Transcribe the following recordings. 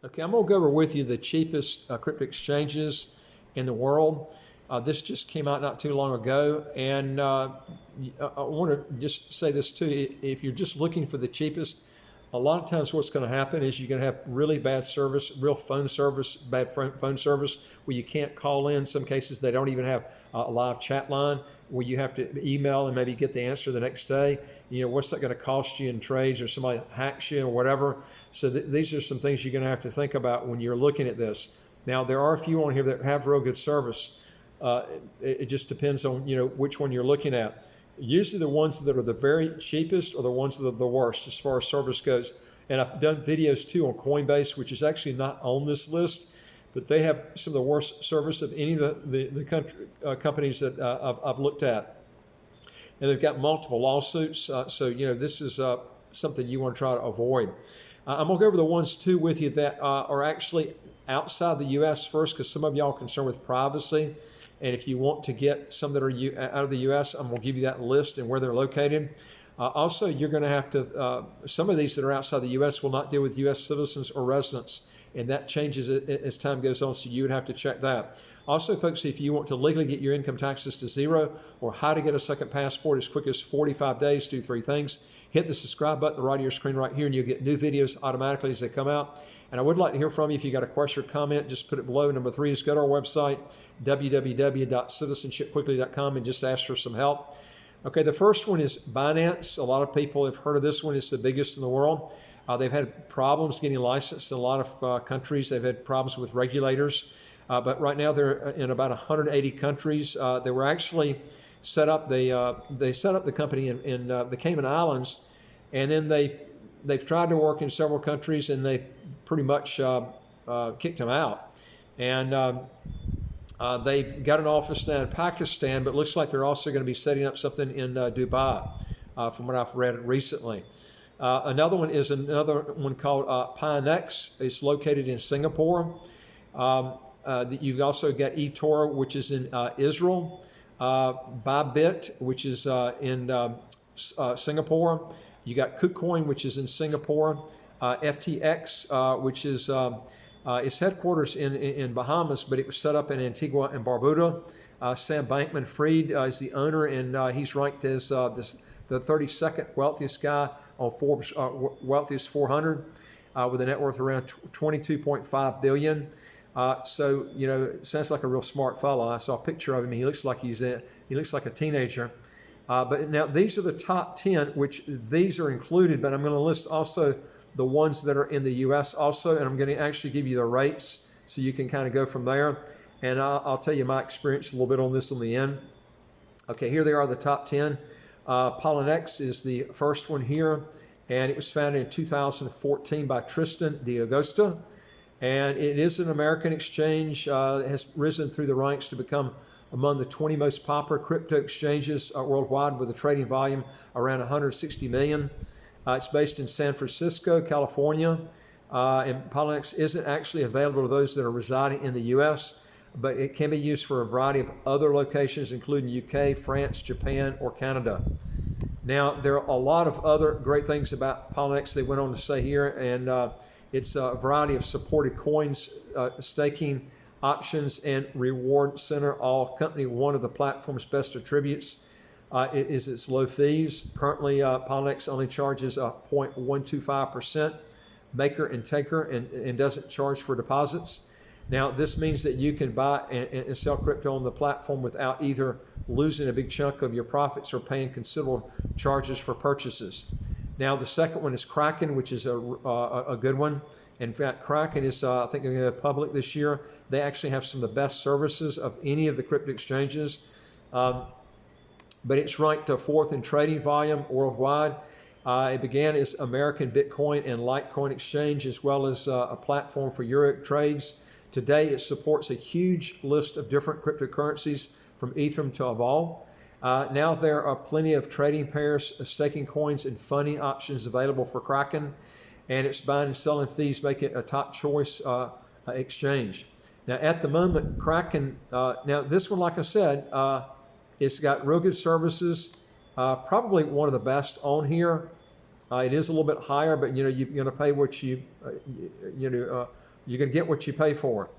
Okay, I'm going to go over with you the cheapest crypto exchanges in the world. This just came out not too long ago, and I want to just say this too. If you're just looking for the cheapest, a lot of times what's going to happen is you're going to have really bad service, real phone service, bad phone service, where you can't call in. Some cases they don't even have a live chat line, where you have to email and maybe get the answer the next day. What's that going to cost you in trades, or somebody hacks you or whatever? So these are some things you're going to have to think about when you're looking at this. Now, there are a few on here that have real good service. It just depends on which one you're looking at. Usually the ones that are the very cheapest are the ones that are the worst as far as service goes. And I've done videos too on Coinbase, which is actually not on this list, but they have some of the worst service of any of the companies that I've looked at. And they've got multiple lawsuits, so this is something you want to try to avoid. I'm going to go over the ones too with you that are actually outside the U.S. first, because some of y'all are concerned with privacy. And if you want to get some that are out of the U.S., I'm going to give you that list and where they're located. Also, you're going to have to, some of these that are outside the U.S. will not deal with U.S. citizens or residents, and that changes as time goes on, so you would have to check that. Also, folks, if you want to legally get your income taxes to zero, or how to get a second passport as quick as 45 days, do three things. Hit the subscribe button at the right of your screen right here, and you'll get new videos automatically as they come out. And I would like to hear from you. If you got a question or comment, just put it below. Number 3 is go to our website, www.citizenshipquickly.com, and just ask for some help. Okay, the first one is Pinex. A lot of people have heard of this one. It's the biggest in the world. They've had problems getting licensed in a lot of countries. They've had problems with regulators. But right now they're in about 180 countries. They were actually set up. They set up the company in the Cayman Islands, and then they've tried to work in several countries, and they pretty much kicked them out. And they've got an office now in Pakistan, but it looks like they're also going to be setting up something in Dubai, from what I've read recently. Another one is another one called Pinex. It's located in Singapore. You've also got Etoro, which is in Israel. Bybit, which is in Singapore. You got KuCoin, which is in Singapore. FTX, which is its headquarters in Bahamas, but it was set up in Antigua and Barbuda. Sam Bankman-Fried is the owner, and he's ranked as the 32nd wealthiest guy on Forbes wealthiest 400, with a net worth around 22.5 billion. So it sounds like a real smart fellow. I saw a picture of him. He looks like he looks like a teenager. But now these are the top 10, which these are included. But I'm going to list also the ones that are in the U.S. also, and I'm going to actually give you the rates so you can kind of go from there. And I'll tell you my experience a little bit on this in the end. Okay, here they are, the top 10. Pollen X is the first one here, and it was founded in 2014 by Tristan D'Agosta. And it is an American exchange. It has risen through the ranks to become among the 20 most popular crypto exchanges worldwide, with a trading volume around 160 million. It's based in San Francisco, California. And Pollen X isn't actually available to those that are residing in the U.S., but it can be used for a variety of other locations, including UK, France, Japan, or Canada. Now, there are a lot of other great things about Pollen X they went on to say here, and it's a variety of supported coins, staking options, and reward center, all accompany one of the platform's best attributes. Is its low fees. Currently, Pollen X only charges 0.125% maker and taker, and doesn't charge for deposits. Now, this means that you can buy and sell crypto on the platform without either losing a big chunk of your profits or paying considerable charges for purchases. Now, the second one is Kraken, which is a good one. In fact, Kraken is, I think, going to go public this year. They actually have some of the best services of any of the crypto exchanges. But it's ranked 4th in trading volume worldwide. It began as American Bitcoin and Litecoin exchange, as well as a platform for Euro trades. Today, it supports a huge list of different cryptocurrencies, from Ethereum to Evolve. Now there are plenty of trading pairs, staking coins, and funding options available for Kraken, and its buying and selling fees make it a top choice exchange. Now, at the moment, Kraken, now this one, like I said, it's got real good services, probably one of the best on here. It is a little bit higher, but you're going to pay what You're going to get what you pay for.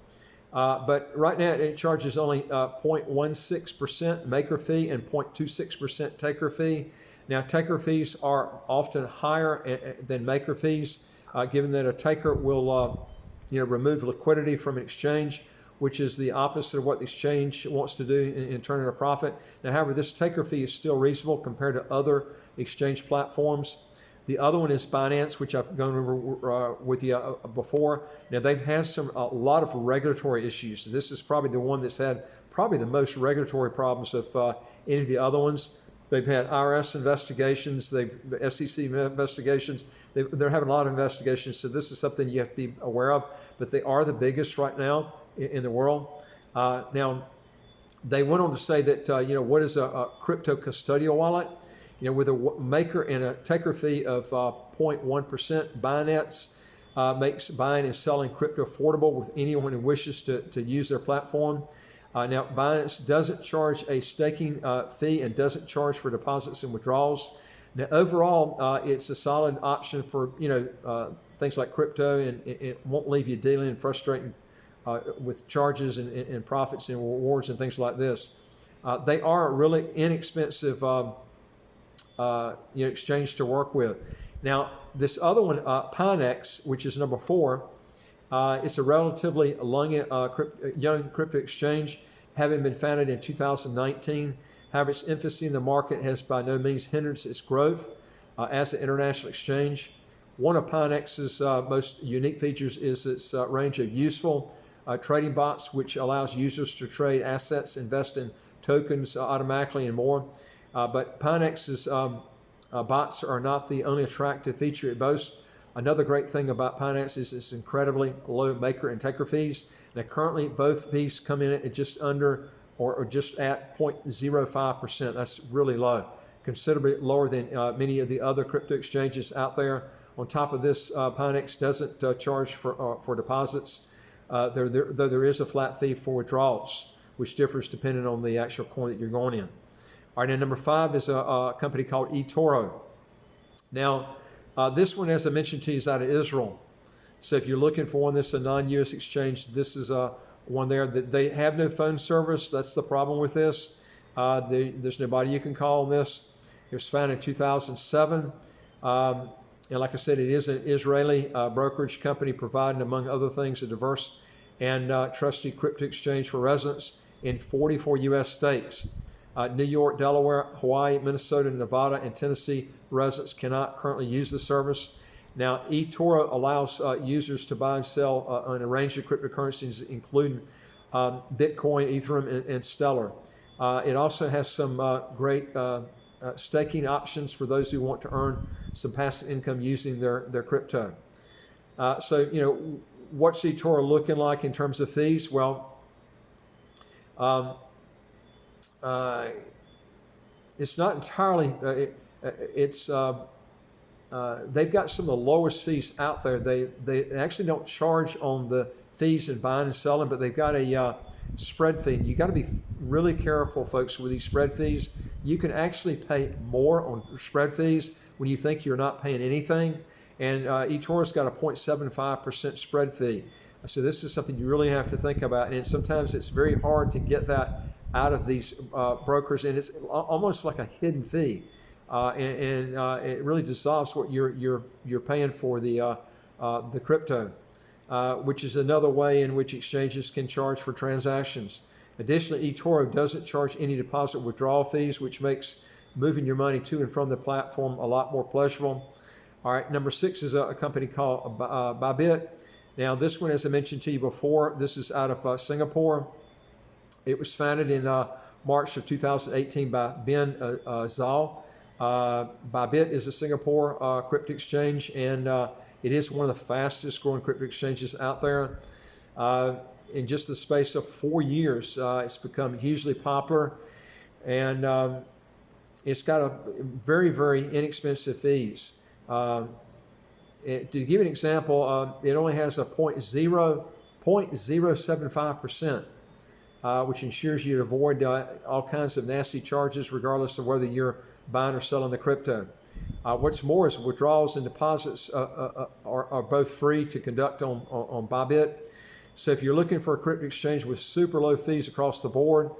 But right now it charges only 0.16% maker fee and 0.26% taker fee. Now taker fees are often higher than maker fees, given that a taker will remove liquidity from an exchange, which is the opposite of what the exchange wants to do in turning a profit. Now, however, this taker fee is still reasonable compared to other exchange platforms. The other one is Pinex, which I've gone over with you before. Now, they've had a lot of regulatory issues. This is probably the one that's had probably the most regulatory problems of any of the other ones. They've had IRS investigations, SEC investigations. They're having a lot of investigations, so this is something you have to be aware of. But they are the biggest right now in the world. Now, they went on to say that, what is a crypto custodial wallet? With a maker and a taker fee of 0.1%, Pinex makes buying and selling crypto affordable with anyone who wishes to use their platform. Now, Pinex doesn't charge a staking fee and doesn't charge for deposits and withdrawals. Now, overall, it's a solid option for things like crypto, and it won't leave you dealing and frustrating with charges and profits and rewards and things like this. They are a really inexpensive exchange to work with. Now, this other one, Pinex, which is number 4, it's a relatively young crypto exchange, having been founded in 2019. However, its infancy in the market has by no means hindered its growth as an international exchange. One of Pinex's most unique features is its range of useful trading bots, which allows users to trade assets, invest in tokens automatically, and more. But Pinex's bots are not the only attractive feature it boasts. Another great thing about Pinex is its incredibly low maker and taker fees. Now, currently, both fees come in at just under or just at 0.05%. That's really low, considerably lower than many of the other crypto exchanges out there. On top of this, Pinex doesn't charge for deposits, though there is a flat fee for withdrawals, which differs depending on the actual coin that you're going in. All right, and number 5 is a company called Etoro. Now, this one, as I mentioned to you, is out of Israel. So if you're looking for one that's a non-U.S. exchange, this is one there. They have no phone service. That's the problem with this. There's nobody you can call on this. It was founded in 2007. And like I said, it is an Israeli brokerage company providing, among other things, a diverse and trusty crypto exchange for residents in 44 U.S. states. New York, Delaware, Hawaii, Minnesota, Nevada, and Tennessee residents cannot currently use the service. Now, Etoro allows users to buy and sell on a range of cryptocurrencies, including Bitcoin, Ethereum, and Stellar. It also has some great staking options for those who want to earn some passive income using their crypto. So, what's Etoro looking like in terms of fees? Well, it's not entirely, they've got some of the lowest fees out there. They actually don't charge on the fees in buying and selling, but they've got a spread fee. And you got to be really careful, folks, with these spread fees. You can actually pay more on spread fees when you think you're not paying anything. And eToro's got a 0.75% spread fee. So this is something you really have to think about. And sometimes it's very hard to get that out of these brokers, and it's almost like a hidden fee. And it really dissolves what you're paying for the crypto, which is another way in which exchanges can charge for transactions. Additionally, Etoro doesn't charge any deposit withdrawal fees, which makes moving your money to and from the platform a lot more pleasurable. All right, number 6 is a company called Bybit. Now, this one, as I mentioned to you before, this is out of Singapore. It was founded in March of 2018 by Ben Zhao. Bybit is a Singapore crypto exchange, and it is one of the fastest growing crypto exchanges out there. In just the space of 4 years, it's become hugely popular, and it's got a very, very inexpensive fees. To give you an example, it only has a 0.075%. Which ensures you to avoid all kinds of nasty charges regardless of whether you're buying or selling the crypto. What's more is withdrawals and deposits are both free to conduct on Bybit. So if you're looking for a crypto exchange with super low fees across the board,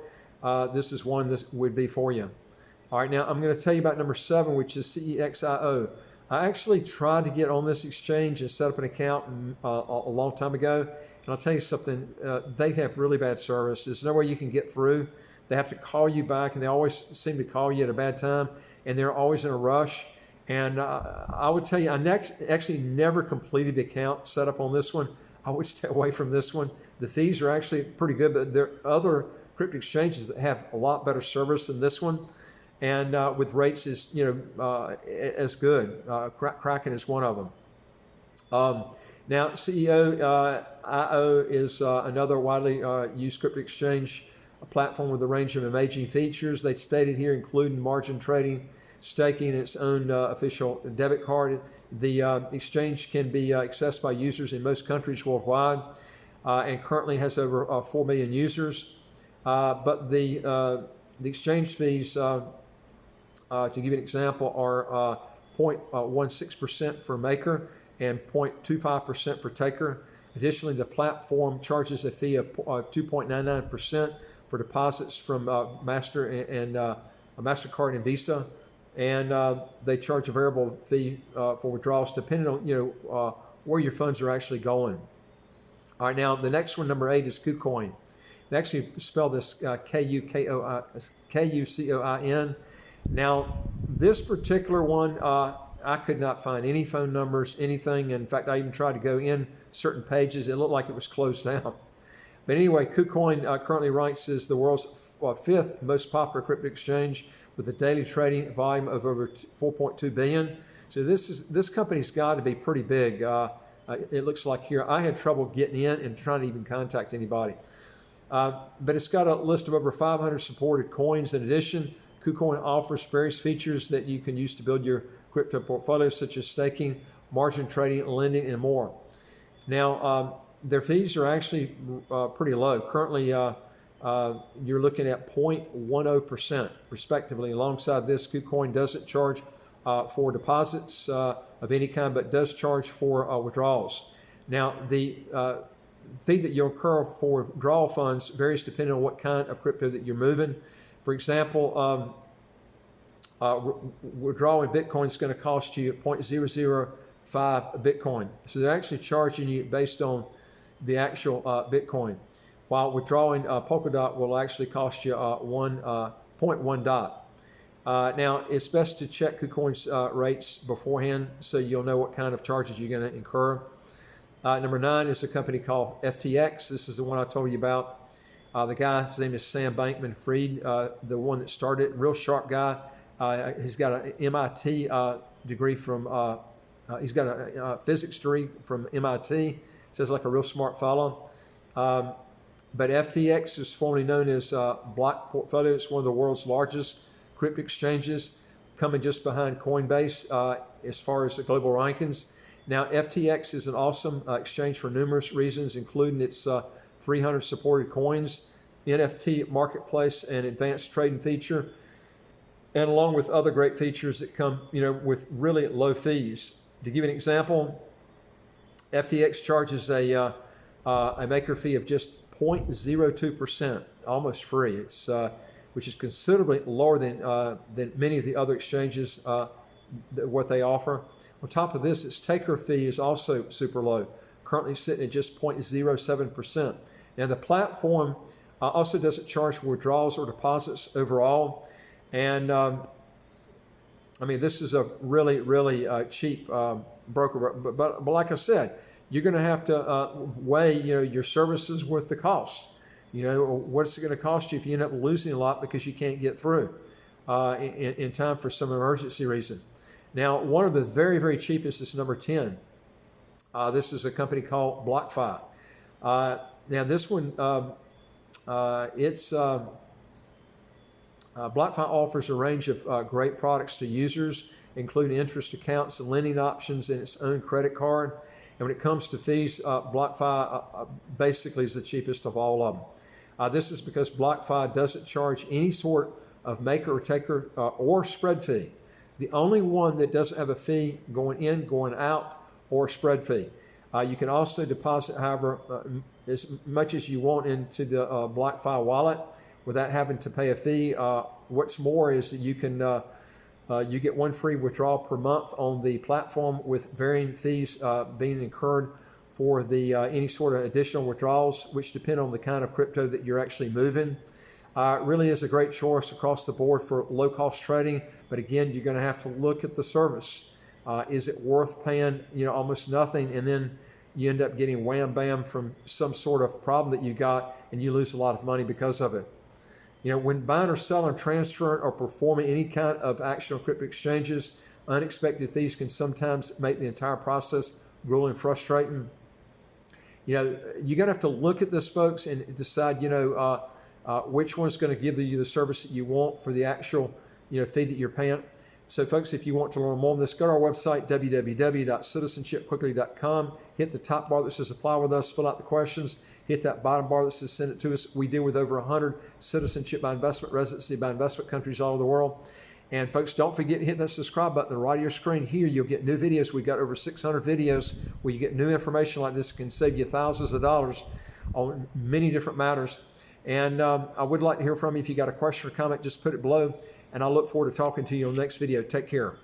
this is one that would be for you. All right, now I'm going to tell you about number 7, which is CEXIO. I actually tried to get on this exchange and set up an account a long time ago. And I'll tell you something, they have really bad service. There's no way you can get through. They have to call you back, and they always seem to call you at a bad time, and they're always in a rush. And I would tell you, I actually never completed the account set up on this one. I would stay away from this one. The fees are actually pretty good, but there are other crypto exchanges that have a lot better service than this one, and with rates as as good. Kraken is one of them. Now, CEO.io is another widely used crypto exchange, a platform with a range of amazing features. They stated here, including margin trading, staking, its own official debit card. The exchange can be accessed by users in most countries worldwide, and currently has over 4 million users. But the exchange fees, to give you an example, are 0.16% for maker and 0.25% for taker. Additionally, the platform charges a fee of 2.99% for deposits from Master and MasterCard and Visa, and they charge a variable fee for withdrawals depending on where your funds are actually going. All right, now the next one, number 8, is KuCoin. They actually spell this Kucoin. Now, this particular one, I could not find any phone numbers, anything. In fact, I even tried to go in certain pages. It looked like it was closed down. But anyway, KuCoin currently ranks as the world's 5th most popular crypto exchange with a daily trading volume of over 4.2 billion. So this company's got to be pretty big. It looks like here. I had trouble getting in and trying to even contact anybody. But it's got a list of over 500 supported coins. In addition, KuCoin offers various features that you can use to build your crypto portfolio, such as staking, margin trading, lending, and more. Now, their fees are actually pretty low. Currently, you're looking at 0.10% respectively. Alongside this, KuCoin doesn't charge for deposits of any kind, but does charge for withdrawals. Now, the fee that you'll incur for withdrawal funds varies depending on what kind of crypto that you're moving. For example, withdrawing Bitcoin is going to cost you 0.005 Bitcoin. So they're actually charging you based on the actual Bitcoin, while withdrawing Polkadot will actually cost you 1.1 dot. Now, it's best to check KuCoin's rates beforehand so you'll know what kind of charges you're going to incur. Number 9 is a company called FTX. This is the one I told you about. The guy's name is Sam Bankman-Fried, the one that started it. Real sharp guy. He's got an MIT degree from, he's got a physics degree from MIT. Sounds like a real smart fellow. But FTX is formerly known as Block Portfolio. It's one of the world's largest crypto exchanges, coming just behind Coinbase as far as the global rankings. Now, FTX is an awesome exchange for numerous reasons, including its 300 supported coins, NFT marketplace, and advanced trading feature, and along with other great features that come, with really low fees. To give you an example, FTX charges a maker fee of just 0.02%, almost free. It's which is considerably lower than many of the other exchanges what they offer. On top of this, its taker fee is also super low, currently sitting at just 0.07%. Now, the platform also doesn't charge for withdrawals or deposits overall. And this is a really, really cheap broker. But like I said, you're going to have to weigh, your services with the cost. What's it going to cost you if you end up losing a lot because you can't get through in time for some emergency reason. Now, one of the very, very cheapest is number 10. This is a company called BlockFi. Now, this one, BlockFi offers a range of great products to users, including interest accounts and lending options and its own credit card. And when it comes to fees, BlockFi basically is the cheapest of all of them. This is because BlockFi doesn't charge any sort of maker or taker or spread fee. The only one that doesn't have a fee going in, going out, or a spread fee. You can also deposit, however, as much as you want into the BlockFi wallet without having to pay a fee. What's more is that you can you get one free withdrawal per month on the platform, with varying fees being incurred for the any sort of additional withdrawals, which depend on the kind of crypto that you're actually moving. It really is a great choice across the board for low-cost trading, but again, you're going to have to look at the service. Is it worth paying, almost nothing, and then you end up getting wham bam from some sort of problem that you got, and you lose a lot of money because of it. When buying or selling, transferring, or performing any kind of action on crypto exchanges, unexpected fees can sometimes make the entire process grueling, frustrating. You're going to have to look at this, folks, and decide, which one's going to give you the service that you want for the actual, fee that you're paying. So, folks, if you want to learn more on this, go to our website, www.citizenshipquickly.com. Hit the top bar that says apply with us, fill out the questions. Hit that bottom bar that says send it to us. We deal with over 100 citizenship by investment, residency by investment countries all over the world. And, folks, don't forget to hit that subscribe button on the right of your screen. Here, you'll get new videos. We've got over 600 videos where you get new information like this. It can save you thousands of dollars on many different matters. And I would like to hear from you. If you got a question or comment, just put it below. And I look forward to talking to you on the next video. Take care.